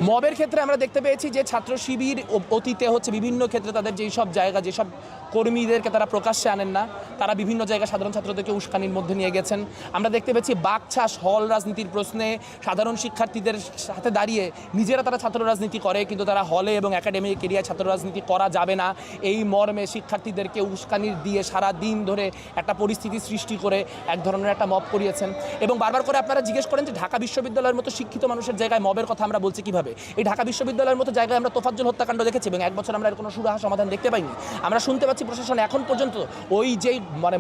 মবের ক্ষেত্রে আমরা দেখতে পেয়েছি যে ছাত্র শিবির অতীতে হচ্ছে বিভিন্ন ক্ষেত্রে তাদের যেই সব জায়গা যেসব কর্মীদেরকে তারা প্রকাশ্যে আনেন না, তারা বিভিন্ন জায়গায় সাধারণ ছাত্রদেরকে উস্কানির মধ্যে নিয়ে গেছেন। আমরা দেখতে পেয়েছি বাকছাস হল রাজনীতির প্রশ্নে সাধারণ শিক্ষার্থীদের সাথে দাঁড়িয়ে নিজেরা তারা ছাত্র রাজনীতি করে, কিন্তু তারা হলে এবং একাডেমিক এরিয়ায় ছাত্র রাজনীতি করা যাবে না এই মর্মে শিক্ষার্থীদেরকে উস্কানির দিয়ে সারা দিন ধরে একটা পরিস্থিতি সৃষ্টি করে এক ধরনের একটা মব করিয়েছেন। এবং বারবার করে আপনারা জিজ্ঞেস করেন যে ঢাকা বিশ্ববিদ্যালয়ের মতো শিক্ষিত মানুষের জায়গায় মবের কথা আমরা বলছি কীভাবে। এই ঢাকা বিশ্ববিদ্যালয়ের মতো জায়গায় আমরা তোফাজ্জল হত্যাকাণ্ড দেখেছি এবং এক বছর আমরা এর কোনো সুরাহা সমাধান দেখতে পাইনি। আমরা শুনতে পাচ্ছি প্রশাসন এখন পর্যন্ত ওই যেই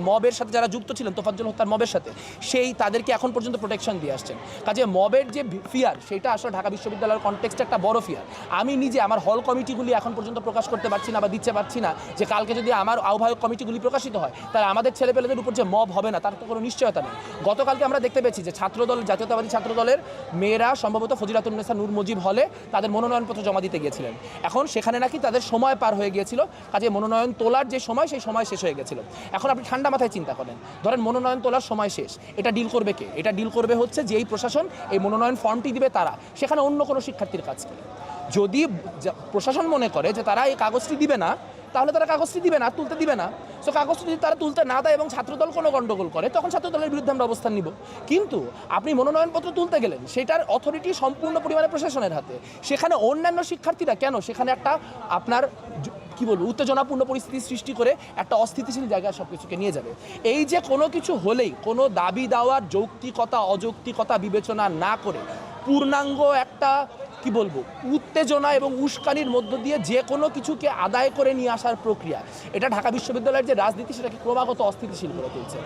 মবের সাথে যারা যুক্ত ছিলেন তোফাজ্জল হত্যার মবের সাথে, সেই তাদেরকে এখন পর্যন্ত প্রোটেকশন দিয়ে আসছেন। কাজে মবের যে ফিয়ার সেটা আসলে ঢাকা বিশ্ববিদ্যালয়ের কনটেক্সটে একটা বড় ফিয়ার। আমি নিজে আমার হল কমিটিগুলি এখন পর্যন্ত প্রকাশ করতে পারছি না বা দিতে পারছি না যে কালকে যদি আমার আহ্বায়ক কমিটিগুলি প্রকাশিত হয় তাহলে আমাদের ছেলেপেলেদের উপর যে মব হবে না তার তো কোনো নিশ্চয়তা নেই। গতকালকে আমরা দেখতে পেয়েছি যে ছাত্রদল জাতীয়তাবাদী ছাত্রদলের মেয়েরা সম্ভবত ফজিলাতুন্নেসা নূর মুজিব হলে তাদের মনোনয়নপত্র জমা দিতে গিয়েছিলেন। এখন সেখানে নাকি তাদের সময় পার হয়ে গিয়েছিল, কাজে মনোনয়ন তোলার যে সময় সেই সময় শেষ হয়ে গেছিল। এখন আপনি ঠান্ডা মাথায় চিন্তা করেন, ধরেন মনোনয়ন তোলার সময় শেষ, এটা ডিল করবে কে? এটা ডিল করবে হচ্ছে যে এই প্রশাসন এই মনোনয়ন ফর্মটি দিবে তারা, সেখানে অন্য কোনো শিক্ষার্থীর কাজ কি? যদি প্রশাসন মনে করে যে তারা এই কাগজটি দিবে না তাহলে তারা কাগজটি দিবে না, তুলতে দিবে না। সো কাগজটি যদি তারা তুলতে না দেয় এবং ছাত্রদল কোনো গণ্ডগোল করে তখন ছাত্রদলের বিরুদ্ধে আমরা অবস্থান নিব। কিন্তু আপনি মনোনয়নপত্র তুলতে গেলেন, সেটার অথরিটি সম্পূর্ণ পরিমাণে প্রশাসনের হাতে। সেখানে অন্যান্য শিক্ষার্থীরা কেন সেখানে একটা আপনার কি বলবো উত্তেজনাপূর্ণ পরিস্থিতি সৃষ্টি করে একটা অস্থিতিশীল জায়গায় সব কিছুকে নিয়ে যাবে। এই যে কোনো কিছু হলেই কোনো দাবি দেওয়ার যৌক্তিকতা অযৌক্তিকতা বিবেচনা না করে পূর্ণাঙ্গ একটা কি বলবো উত্তেজনা এবং উস্কানির মধ্য দিয়ে যে কোনো কিছুকে আদায় করে নিয়ে আসার প্রক্রিয়া, এটা ঢাকা বিশ্ববিদ্যালয়ের যে রাজনীতি সেটাকে ক্রমাগত অস্থিতিশীল করে তুলছে।